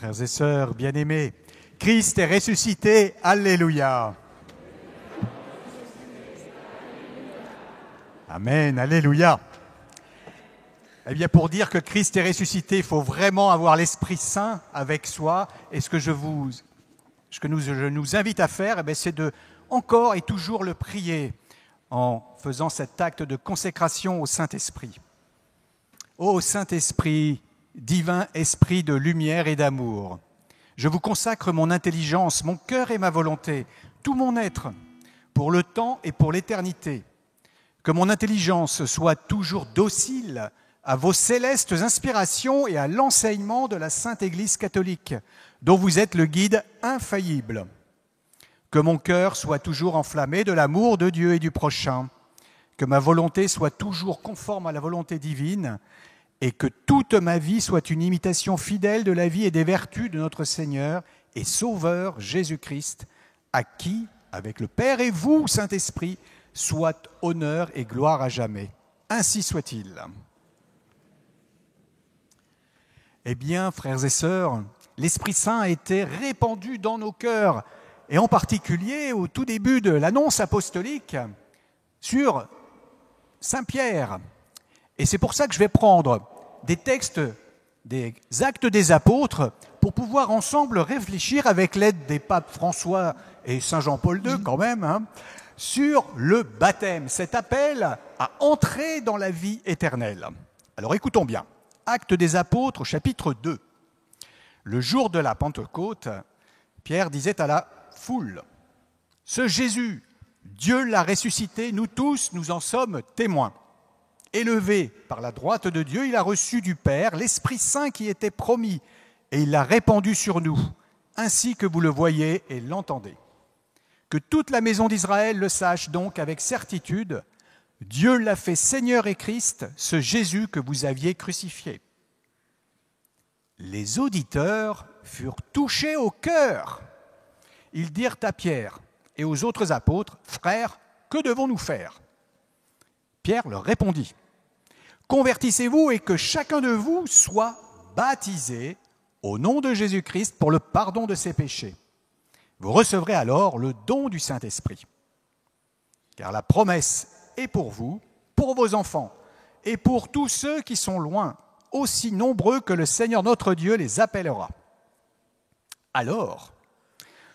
Frères et sœurs bien-aimés, Christ est ressuscité, alléluia. Amen, alléluia. Eh bien, pour dire que Christ est ressuscité, il faut vraiment avoir l'Esprit Saint avec soi. Et ce que je nous invite à faire, c'est de encore et toujours le prier en faisant cet acte de consécration au Saint-Esprit. Ô Saint-Esprit, divin esprit de lumière et d'amour, je vous consacre mon intelligence, mon cœur et ma volonté, tout mon être, pour le temps et pour l'éternité. Que mon intelligence soit toujours docile à vos célestes inspirations et à l'enseignement de la Sainte Église catholique, dont vous êtes le guide infaillible. Que mon cœur soit toujours enflammé de l'amour de Dieu et du prochain. Que ma volonté soit toujours conforme à la volonté divine et que toute ma vie soit une imitation fidèle de la vie et des vertus de notre Seigneur et Sauveur Jésus-Christ, à qui, avec le Père et vous, Saint-Esprit, soit honneur et gloire à jamais. Ainsi soit-il. Eh bien, frères et sœurs, l'Esprit Saint a été répandu dans nos cœurs, et en particulier au tout début de l'annonce apostolique sur Saint Pierre. Et c'est pour ça que je vais prendre des textes des Actes des Apôtres pour pouvoir ensemble réfléchir avec l'aide des papes François et Saint Jean-Paul II quand même, sur le baptême, cet appel à entrer dans la vie éternelle. Alors écoutons bien. Actes des Apôtres, chapitre 2. Le jour de la Pentecôte, Pierre disait à la foule, « Ce Jésus, Dieu l'a ressuscité, nous tous, nous en sommes témoins. Élevé par la droite de Dieu, il a reçu du Père l'Esprit Saint qui était promis, et il l'a répandu sur nous, ainsi que vous le voyez et l'entendez. Que toute la maison d'Israël le sache donc avec certitude, Dieu l'a fait Seigneur et Christ, ce Jésus que vous aviez crucifié. » Les auditeurs furent touchés au cœur. Ils dirent à Pierre et aux autres apôtres, « Frères, que devons-nous faire ?» Pierre leur répondit, « Convertissez-vous et que chacun de vous soit baptisé au nom de Jésus-Christ pour le pardon de ses péchés. Vous recevrez alors le don du Saint-Esprit. Car la promesse est pour vous, pour vos enfants et pour tous ceux qui sont loin, aussi nombreux que le Seigneur notre Dieu les appellera. » Alors,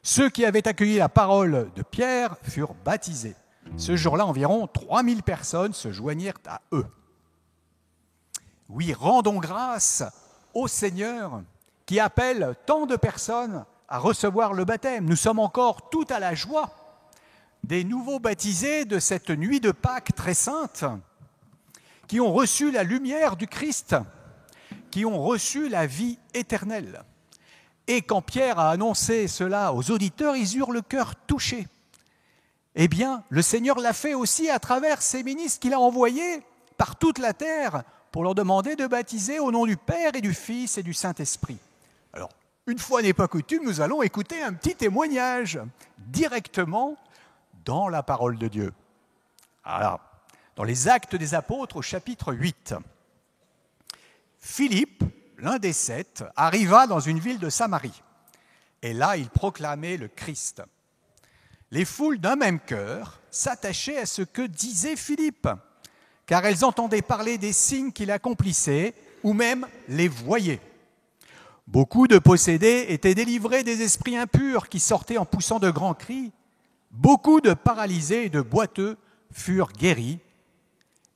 ceux qui avaient accueilli la parole de Pierre furent baptisés. Ce jour-là, environ 3000 personnes se joignirent à eux. Oui, rendons grâce au Seigneur qui appelle tant de personnes à recevoir le baptême. Nous sommes encore tout à la joie des nouveaux baptisés de cette nuit de Pâques très sainte, qui ont reçu la lumière du Christ, qui ont reçu la vie éternelle. Et quand Pierre a annoncé cela aux auditeurs, ils eurent le cœur touché. Eh bien, le Seigneur l'a fait aussi à travers ses ministres qu'il a envoyés par toute la terre pour leur demander de baptiser au nom du Père et du Fils et du Saint-Esprit. Alors, une fois n'est pas coutume, nous allons écouter un petit témoignage directement dans la parole de Dieu. Alors, dans les Actes des Apôtres au chapitre 8, Philippe, l'un des 7, arriva dans une ville de Samarie. Et là, il proclamait le Christ. Les foules d'un même cœur s'attachaient à ce que disait Philippe, car elles entendaient parler des signes qu'il accomplissait, ou même les voyaient. Beaucoup de possédés étaient délivrés des esprits impurs qui sortaient en poussant de grands cris. Beaucoup de paralysés et de boiteux furent guéris.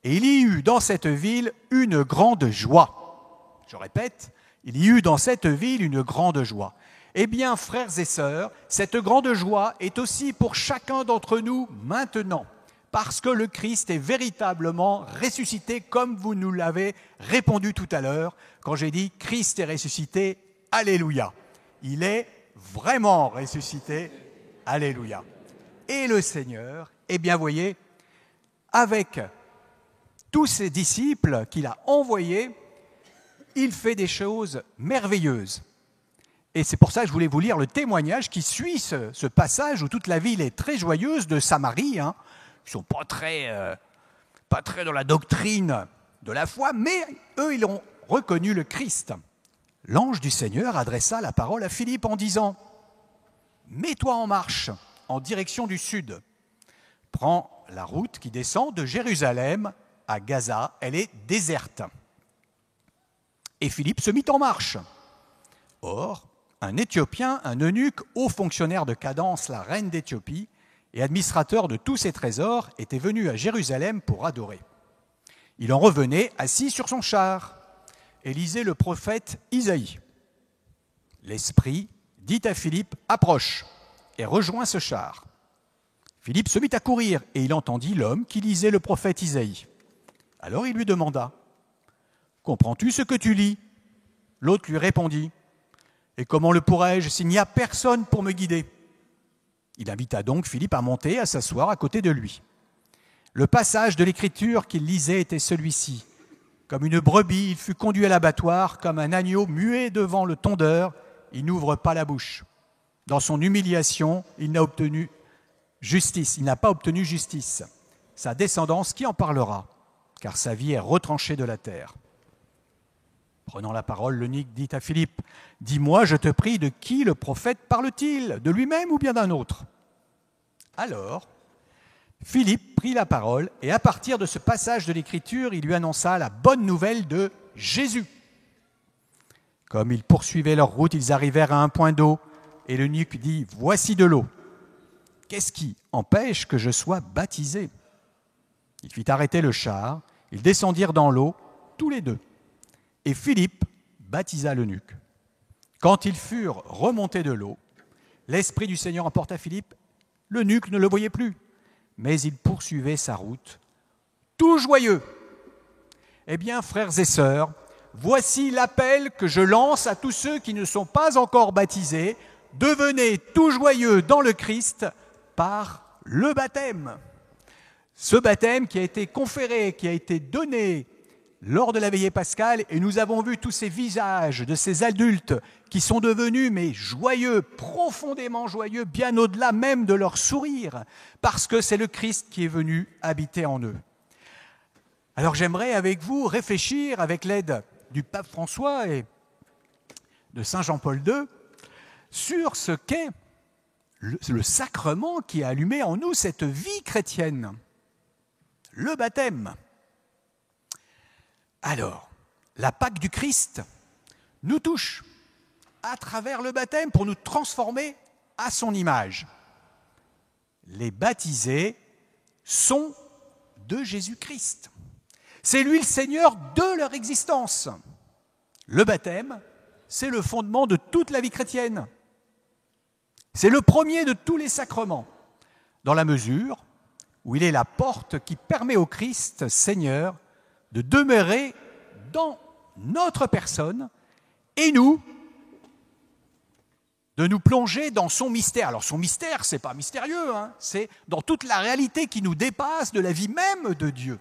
Et il y eut dans cette ville une grande joie. Je répète, il y eut dans cette ville une grande joie. Eh bien, frères et sœurs, cette grande joie est aussi pour chacun d'entre nous maintenant, parce que le Christ est véritablement ressuscité, comme vous nous l'avez répondu tout à l'heure, quand j'ai dit « Christ est ressuscité, alléluia ». Il est vraiment ressuscité, alléluia. Et le Seigneur, eh bien, voyez, avec tous ses disciples qu'il a envoyés, il fait des choses merveilleuses. Et c'est pour ça que je voulais vous lire le témoignage qui suit ce passage où toute la ville est très joyeuse de Samarie. Ils ne sont pas très dans la doctrine de la foi, mais eux, ils ont reconnu le Christ. l'ange du Seigneur adressa la parole à Philippe en disant « Mets-toi en marche en direction du sud. Prends la route qui descend de Jérusalem à Gaza, elle est déserte. » Et Philippe se mit en marche. Or, un Éthiopien, un eunuque, haut fonctionnaire de Cadence, la reine d'Éthiopie, et administrateur de tous ses trésors, était venu à Jérusalem pour adorer. Il en revenait assis sur son char et lisait le prophète Isaïe. L'Esprit dit à Philippe « Approche » et rejoint ce char. Philippe se mit à courir et il entendit l'homme qui lisait le prophète Isaïe. Alors il lui demanda « Comprends-tu ce que tu lis ?» L'autre lui répondit « Et comment le pourrais-je s'il n'y a personne pour me guider ?» Il invita donc Philippe à monter, à s'asseoir à côté de lui. Le passage de l'Écriture qu'il lisait était celui-ci. Comme une brebis, il fut conduit à l'abattoir, comme un agneau muet devant le tondeur, il n'ouvre pas la bouche. Dans son humiliation, il n'a pas obtenu justice. Sa descendance, qui en parlera? Car sa vie est retranchée de la terre. Prenant la parole, l'eunuque dit à Philippe, « Dis-moi, je te prie, de qui le prophète parle-t-il? De lui-même ou bien d'un autre ?» Alors, Philippe prit la parole et à partir de ce passage de l'Écriture, il lui annonça la bonne nouvelle de Jésus. Comme ils poursuivaient leur route, ils arrivèrent à un point d'eau et l'eunuque dit, « Voici de l'eau. Qu'est-ce qui empêche que je sois baptisé ?» Il fit arrêter le char, ils descendirent dans l'eau, tous les deux. Et Philippe baptisa l'eunuque. Quand ils furent remontés de l'eau, l'Esprit du Seigneur emporta Philippe. L'eunuque ne le voyait plus, mais il poursuivait sa route, tout joyeux. Eh bien, frères et sœurs, voici l'appel que je lance à tous ceux qui ne sont pas encore baptisés. Devenez tout joyeux dans le Christ par le baptême. Ce baptême qui a été conféré, qui a été donné lors de la veillée pascale, et nous avons vu tous ces visages de ces adultes qui sont devenus mais joyeux, profondément joyeux, bien au-delà même de leur sourire, parce que c'est le Christ qui est venu habiter en eux. Alors j'aimerais avec vous réfléchir, avec l'aide du pape François et de Saint Jean-Paul II, sur ce qu'est le sacrement qui a allumé en nous cette vie chrétienne, le baptême. Alors, la Pâque du Christ nous touche à travers le baptême pour nous transformer à son image. Les baptisés sont de Jésus-Christ. C'est lui le Seigneur de leur existence. Le baptême, c'est le fondement de toute la vie chrétienne. C'est le premier de tous les sacrements, dans la mesure où il est la porte qui permet au Christ, Seigneur, de demeurer dans notre personne et nous, de nous plonger dans son mystère. Alors son mystère, ce n'est pas mystérieux, c'est dans toute la réalité qui nous dépasse de la vie même de Dieu,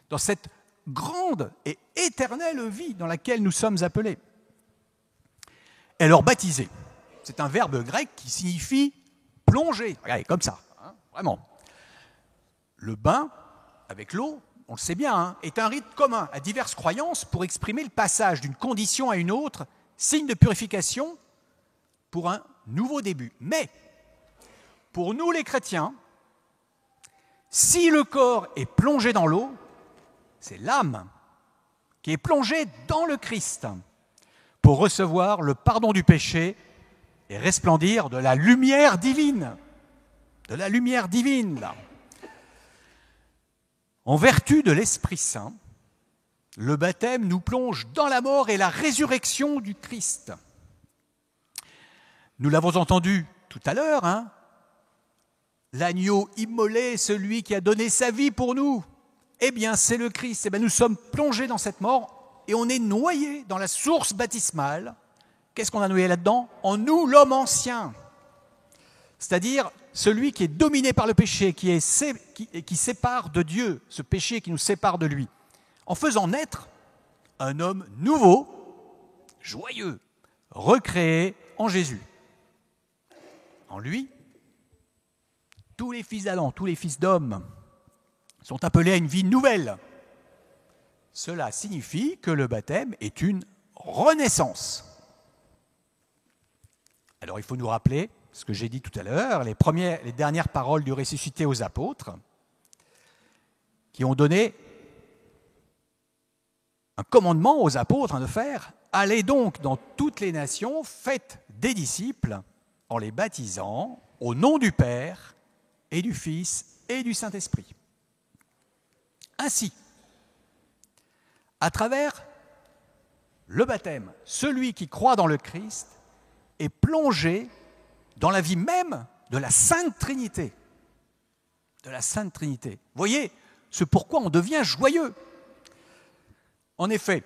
dans cette grande et éternelle vie dans laquelle nous sommes appelés. Et alors baptiser, c'est un verbe grec qui signifie plonger. Regardez, comme ça, vraiment. Le bain avec l'eau, on le sait bien, est un rite commun à diverses croyances pour exprimer le passage d'une condition à une autre, signe de purification pour un nouveau début. Mais, pour nous les chrétiens, si le corps est plongé dans l'eau, c'est l'âme qui est plongée dans le Christ pour recevoir le pardon du péché et resplendir de la lumière divine. De la lumière divine, là. En vertu de l'Esprit Saint, le baptême nous plonge dans la mort et la résurrection du Christ. Nous l'avons entendu tout à l'heure, l'agneau immolé, celui qui a donné sa vie pour nous, eh bien c'est le Christ. Eh bien, nous sommes plongés dans cette mort et on est noyés dans la source baptismale. Qu'est-ce qu'on a noyé là-dedans? En nous, l'homme ancien, c'est-à-dire celui qui est dominé par le péché, qui sépare de Dieu, ce péché qui nous sépare de lui, en faisant naître un homme nouveau, joyeux, recréé en Jésus. En lui, tous les fils d'Adam, tous les fils d'hommes sont appelés à une vie nouvelle. Cela signifie que le baptême est une renaissance. Alors il faut nous rappeler ce que j'ai dit tout à l'heure, les dernières paroles du ressuscité aux apôtres, qui ont donné un commandement aux apôtres de faire « Allez donc dans toutes les nations, faites des disciples en les baptisant au nom du Père et du Fils et du Saint-Esprit. » Ainsi, à travers le baptême, celui qui croit dans le Christ est plongé dans la vie même de la Sainte Trinité. De la Sainte Trinité. Vous voyez, c'est pourquoi on devient joyeux. En effet,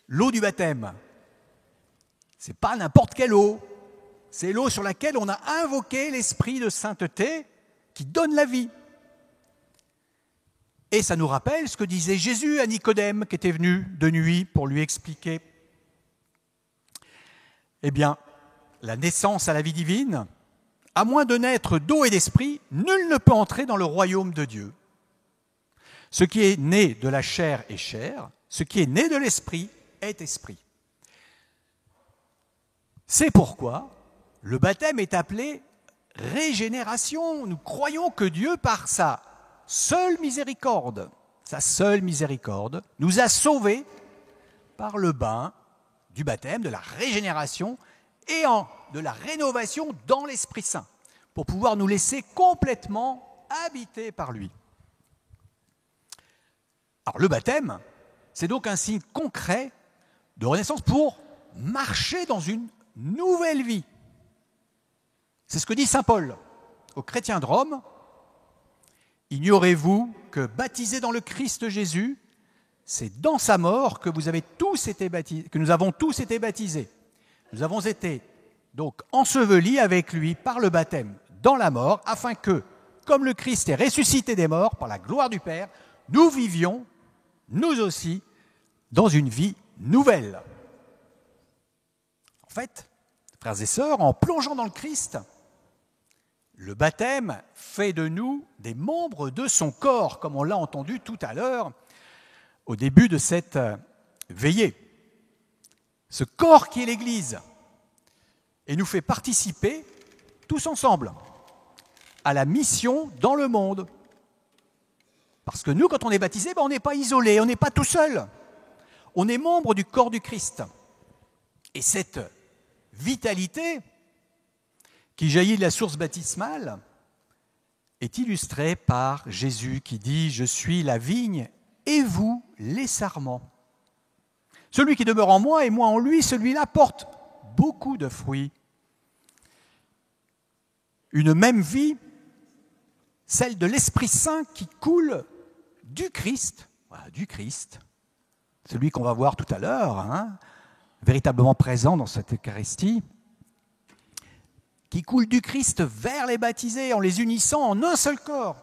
l'eau du baptême, ce n'est pas n'importe quelle eau. C'est l'eau sur laquelle on a invoqué l'esprit de sainteté qui donne la vie. Et ça nous rappelle ce que disait Jésus à Nicodème, qui était venu de nuit pour lui expliquer. Eh bien, la naissance à la vie divine, à moins de naître d'eau et d'esprit, nul ne peut entrer dans le royaume de Dieu. Ce qui est né de la chair est chair, ce qui est né de l'esprit est esprit. C'est pourquoi le baptême est appelé régénération. Nous croyons que Dieu, par sa seule miséricorde, nous a sauvés par le bain du baptême, de la régénération et de la rénovation dans l'Esprit Saint, pour pouvoir nous laisser complètement habiter par lui. Alors le baptême, c'est donc un signe concret de renaissance pour marcher dans une nouvelle vie. C'est ce que dit saint Paul aux chrétiens de Rome. « Ignorez-vous que baptisés dans le Christ Jésus, c'est dans sa mort que nous avons tous été baptisés. Nous avons été donc ensevelis avec lui par le baptême dans la mort, afin que, comme le Christ est ressuscité des morts par la gloire du Père, nous vivions, nous aussi, dans une vie nouvelle. » En fait, frères et sœurs, en plongeant dans le Christ, le baptême fait de nous des membres de son corps, comme on l'a entendu tout à l'heure au début de cette veillée. Ce corps qui est l'Église et nous fait participer tous ensemble à la mission dans le monde. Parce que nous, quand on est baptisé, on n'est pas isolé, on n'est pas tout seul. On est membre du corps du Christ. Et cette vitalité qui jaillit de la source baptismale est illustrée par Jésus qui dit « Je suis la vigne et vous les sarments. Celui qui demeure en moi et moi en lui, celui-là porte beaucoup de fruits. » Une même vie, celle de l'Esprit Saint qui coule du Christ, celui qu'on va voir tout à l'heure, véritablement présent dans cette Eucharistie, qui coule du Christ vers les baptisés en les unissant en un seul corps.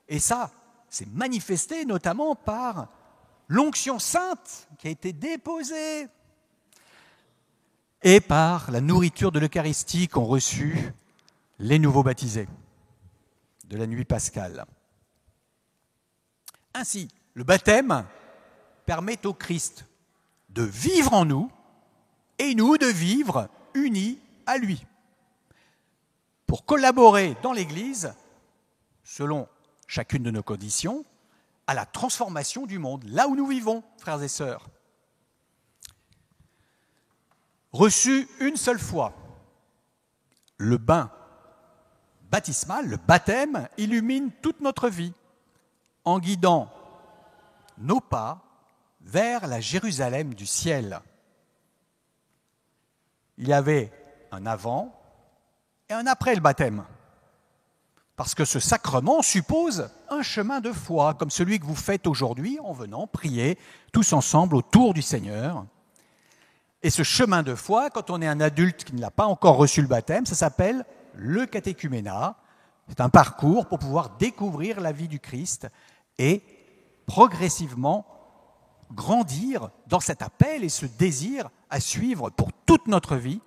Et ça, c'est manifesté notamment par l'onction sainte qui a été déposée et par la nourriture de l'Eucharistie qu'ont reçue les nouveaux baptisés de la nuit pascale. Ainsi, le baptême permet au Christ de vivre en nous et nous de vivre unis à lui, pour collaborer dans l'Église, selon chacune de nos conditions, à la transformation du monde, là où nous vivons, frères et sœurs. Reçu une seule fois, le bain baptismal, le baptême, illumine toute notre vie en guidant nos pas vers la Jérusalem du ciel. Il y avait un avant et un après le baptême. Parce que ce sacrement suppose un chemin de foi, comme celui que vous faites aujourd'hui en venant prier tous ensemble autour du Seigneur. Et ce chemin de foi, quand on est un adulte qui n'a pas encore reçu le baptême, ça s'appelle le catéchuménat. C'est un parcours pour pouvoir découvrir la vie du Christ et progressivement grandir dans cet appel et ce désir à suivre pour toute notre vie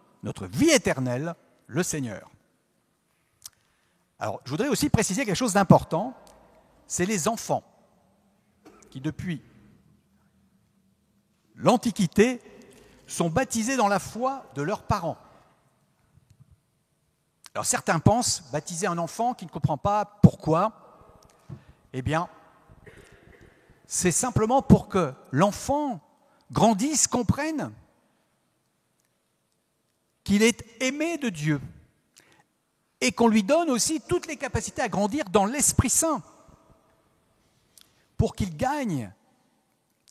éternelle, le Seigneur. Alors, je voudrais aussi préciser quelque chose d'important, c'est les enfants qui, depuis l'Antiquité, sont baptisés dans la foi de leurs parents. Alors certains pensent baptiser un enfant qui ne comprend pas pourquoi. Eh bien, c'est simplement pour que l'enfant grandisse, comprenne qu'il est aimé de Dieu et qu'on lui donne aussi toutes les capacités à grandir dans l'Esprit Saint pour qu'il gagne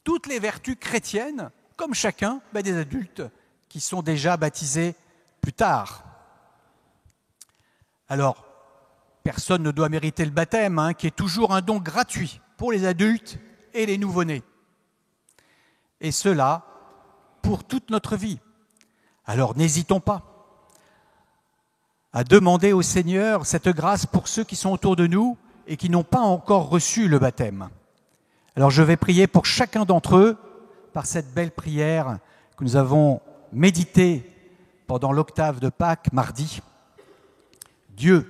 toutes les vertus chrétiennes, comme chacun des adultes qui sont déjà baptisés plus tard. Alors, personne ne doit mériter le baptême, qui est toujours un don gratuit pour les adultes et les nouveau-nés. Et cela pour toute notre vie. Alors n'hésitons pas à demander au Seigneur cette grâce pour ceux qui sont autour de nous et qui n'ont pas encore reçu le baptême. Alors je vais prier pour chacun d'entre eux par cette belle prière que nous avons méditée pendant l'octave de Pâques mardi. Dieu,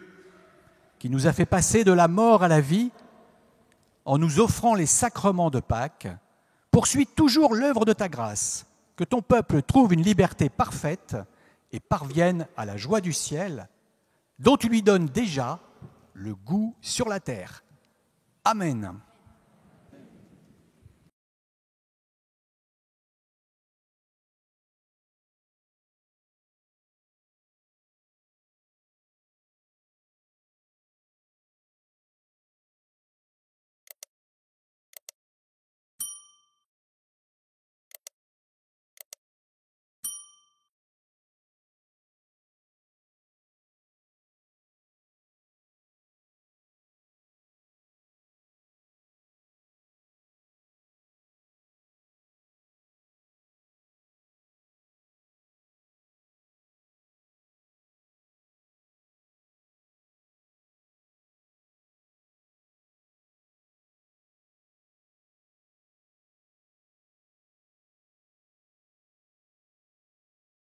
qui nous a fait passer de la mort à la vie en nous offrant les sacrements de Pâques, poursuis toujours l'œuvre de ta grâce, que ton peuple trouve une liberté parfaite et parvienne à la joie du ciel, dont tu lui donnes déjà le goût sur la terre. Amen.